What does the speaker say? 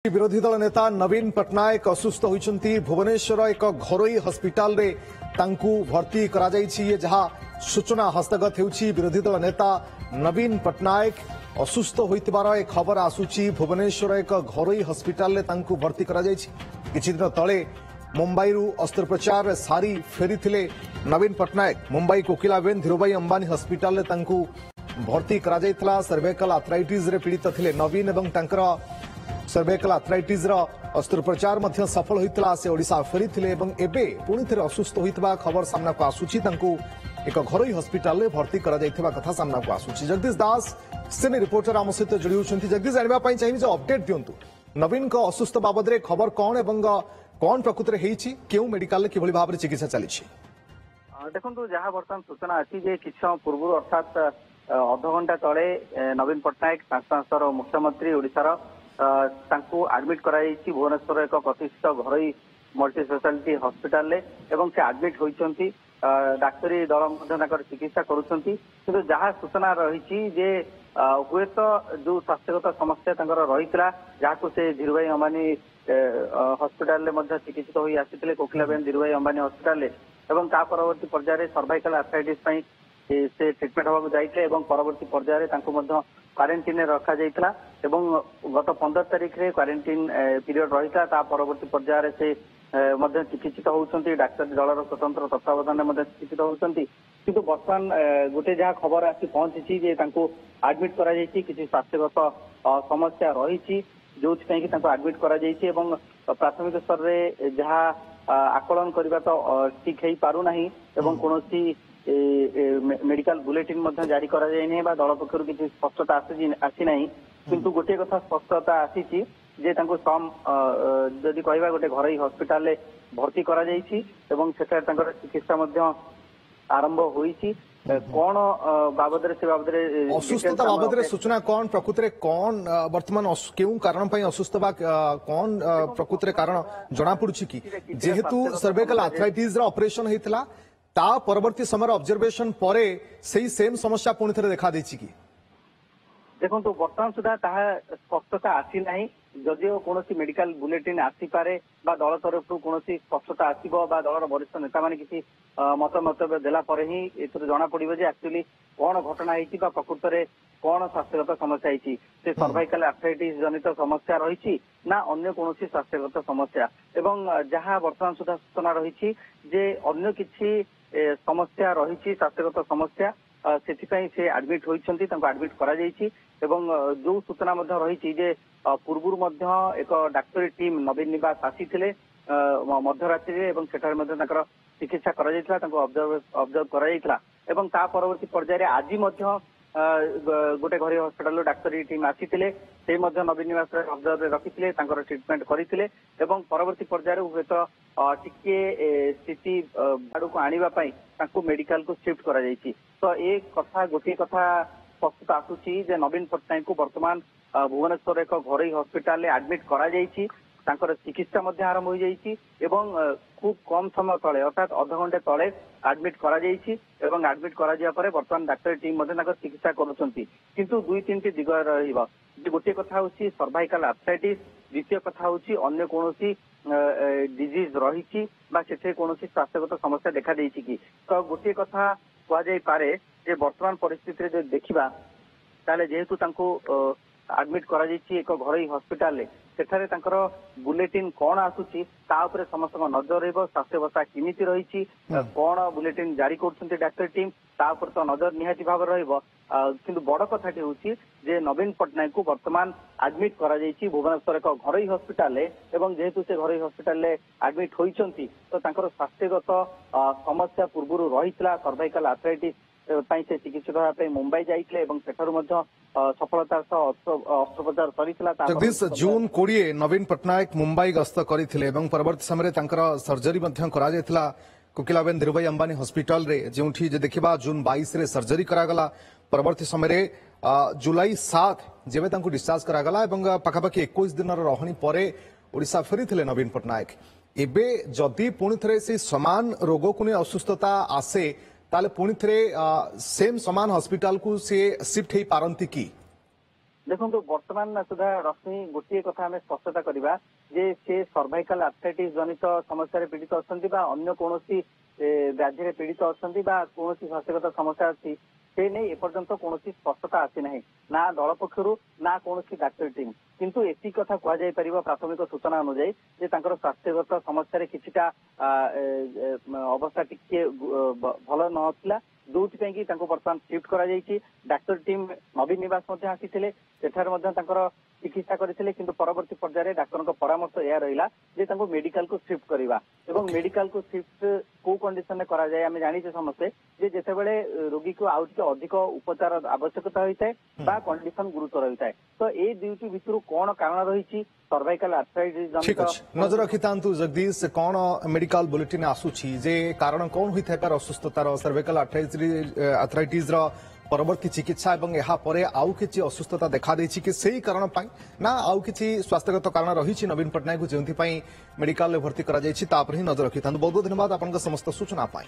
विरोधी दल नेता नवीन पट्टनायक असुस्थ होती भुवनेश्वर एक घरोई हस्पिटाल रे तांकू भर्ती करा जायछि। जहाँ सूचना हस्तगत होउछि विरोधी दल नेता नवीन पट्टनायक असुस्थ होइतिबार एक खबर आसुछि। भुवनेश्वर एक घरोई हस्पिटाल रे तांकू भर्ती करा जायछि। किछि दिन तळे मुंबईरू अस्त्रोपचार सारी फेरीथिले नवीन पट्टनायक मुंबई कोकिलाबेन धीरूभाई अंबानी हस्पिटाल रे तांकू भर्ती करा जायथिला। सर्वाइकल आर्थराइटिस रे पीड़ित थिले नवीन एवं तांकर सर्वाइकल आर्थराइटिस अस्त्रोपचार सफल होता से ओडिशा फेरी एबे पुणी थे असुस्थ होता खबर सामना को आसूची। एक घरोई हस्पिटाल भर्ती करा कथा सामना को आसूची। जगदीश दास सिने रिपोर्टर आम सहित जोड़ी होती। जगदीश जानवाई चाहिए अपडेट दिंतु नवीन को असुस्थ बाबद खबर कौन एवं कौन प्रकृति में क्यों मेडिकल कि भाव में चिकित्सा चली। देखो जहाँ बर्तमान सूचना अच्छी कि समय पूर्व अर्थात अध घंटा तले नवीन पट्टनायक सांसद मुख्यमंत्री ओडिशार आडमिट कराई भुवनेश्वर एक प्रतिष्ठित घरोई मल्टी स्पेशालिटी हस्पिटाल एवं से आडमिट होती डाक्तरी दल चिकित्सा करुँच। जहाँ सूचना रही हुए तो जो स्वास्थ्यगत समस्या रही जहाँ से धीरूभाई अंबानी हस्पिटाल चिकित्सित हो आसी कोकिलाबेन धीरूभाई अंबानी हस्पिटाल एवं परवर्ती पर्यायर सर्वाइकल आर्थराइटिस से ट्रिटमेंट होगा जाइए परवर्ती पर्यायर क्वारंटीन रखा जाइଥିଲା एवं गत 15 तारिख रे क्वारंटीन पीरियड रही था। परवर्ती पर्यायर से चिकित्सित होती डाक्तर दलर स्वतंत्र तत्वावधान में चिकित्सित होती। किंतु बर्तमान गोटे जहाँ खबर आसी पहुंची आडमिट करा किसी स्वास्थ्यगत समस्या रही जो आडमिट करा प्राथमिक स्तर में जहाँ आकलन करने तो ठीक हो पारना कौन मेडिकल बुलेटिन जारी करा जाए दल पक्षर किसी स्पष्टता आसी ना किंतु गोटे कथा स्पष्टता आसी सम जदि कहवा गोटे घरोई हस्पिटाल भर्ती करा चिकित्सा आरंभ होईची। कौन बाबद असुस्थता बाबद सूचना कौन प्रकृति कौन वर्तमान क्यों कारण असुस्थ कौन प्रकृति कारण जना पड़ुछि कि जेहेतु सर्वाइकल आर्थराइटिस ऑपरेशन होता ता परवर्ती समय ऑब्जर्वेशन परे सही सेम समस्या पुणी थे देखा देछि कि देखो बर्तमान सुधा स्पष्टता आसी ना जदिओ कौन मेडिकल बुलेटिन आसीपे दल तरफ कौन स्पष्टता आसो दलर वरिष्ठ नेता मैंने किसी मत मतव्य देला ही जना पड़ो एक्चुअली कौन घटना होती प्रकृत में कौन स्वास्थ्यगत समस्या होती से सर्वाइकल आर्थराइटिस जनित समस्या रही ना अन्य कौन स्वास्थ्यगत समस्या एवं जहाँ बर्तमान सुधा सूचना रही अन्य किसी समस्या रही स्वास्थ्यगत समस्या से आडमिट होती आडमिट करा जो सूचना रही पूर्व एक डाक्तरी टीम नवीन निवास आसी मध्यरात्रि चिकित्सा ऑब्जर्व करा परवर्ती पर्यायर आज गोटे घरोई हस्पिटाल डाक्तरी टीम आसी नवीन निवास ऑब्जर्व रखी ट्रिटमेंट करते परवर्ती पर्यायर हुए तो टिके स्थिति आड़ को आने मेडिकल को शिफ्ट करा तो एक कथा गोटे कथा स्पष्ट आसूची नवीन पट्टनायक को वर्तमान भुवनेश्वर एक घरोई हस्पिटाल आडमिट करा चिकित्सा आरंभ हो जाइए खूब कम समय तले अर्थात अध घंटे तले आडमिट करा आडमिट करा बर्तमान डाक्तरी टीम चिकित्सा किंतु दुई तीन दिग गोटे कथा हूँ सर्वाइकल आर्थराइटिस द्वितीय कथा हूँ अन्य कौन डिजीज रही कौन स्वास्थ्यगत समस्या देखा देछि कि तो गोटे कथा कहुई वर्तमान परिस्थिति रे देखा ताले जेहेतु आडमिट करा एक घरोई हस्पिटाल सेठारे बुलेटिन कौन आसूची समस्त नजर रही स्वास्थ्यवस्था किमी रही कौन बुलेटिन जारी कर डाक्तरी टीम तो नजर निहाती भाव किंतु बड़ कथाटी हूँ नवीन पट्टनायक को वर्तमान आडमिट करा भुवनेश्वर एक घरोई हस्पिटाल जेहेतु से घरोई हस्पिटाल आडमिट होती तो स्वास्थ्यगत समस्या पूर्व रही सर्वाइकल आर्थराइटिस से चिकित्सित होगा मुंबई जाइए सफलता अस्त्रोपचार सरीला। जगदीश जून 20 नवीन पट्टनायक मुंबई गस्त करते परवर्ती समय सर्जरी कोकिलाबेन धीरूभाई अंबानी हस्पिटाल जो देखा जून 22 रे सर्जरी करागला परवर्ती समय जुलाई 7 जेबे डिस्चार्ज करागला पाखापाखि 21 दिन रहणी परे ओडिशा फेरी नवीन पट्टनायक एबे जदि पुणी थे से समान रोग को नहीं असुस्थता आसे ताले पुणी थे सेम समान हस्पिटाल को सी शिफ्ट हो पारती कि देखो वर्तमान सुधा रश्मि गोटे कथा आम स्पष्टता करवा जे से सर्वाइकल आर्थराइटिस जनित समस्या पीड़ित अच्छा अन्य कौन व्याधि पीड़ित अच्छा कौन स्वास्थ्यगत समस्या अच्छी से नहीं एपर्यंत कौन स्पष्टता आसी ना ना दल पक्षर ना कौन डाक्तर टीम किंतु एति कथा कहुई पार प्राथमिक सूचना अनुजाई जे तांकर स्वास्थ्यगत समस्या किछिटा अवस्था टिके भल नथिला जोथि कि वर्तमान शिफ्ट करा डाक्तर टीम नवीन निवास आसी चिकित्सा करते किंतु परवर्ती पर्यायर डाक्तर परामर्श यह रहा जे मेडिकल को शिफ्ट करवा एवं मेडिकल को शिफ्ट को कंडीशन करा जाए आम जानीचे समस्ते जे जेते बेले रोगी को आउ टिके अधिक उपचार आवश्यकता होता है बा कंडीशन गुरुतर होता है तो ये दुईटी भितर कौन कारण रही सर्वाइकल आर्थराइटिस ठीक अच्छे नजर रखिथांतु जगदीश कौन मेडिकल बुलेटिन आसुची जे कारण कौन होता है असुस्थतार सर्वाइकल आर्थराइटिस परवर्ती चिकित्सा एवं यहाँ परे आउ किछि असुस्थता देखा देछि कि सही कारण पाई ना आउ किछि स्वास्थ्यगत कारण रही नवीन पट्टनायक जो मेडिकल भर्ती करा जायछि तापर ही नजर रखिथांतु बहुत बहुत धन्यवाद आपनका समस्त सूचना पाई।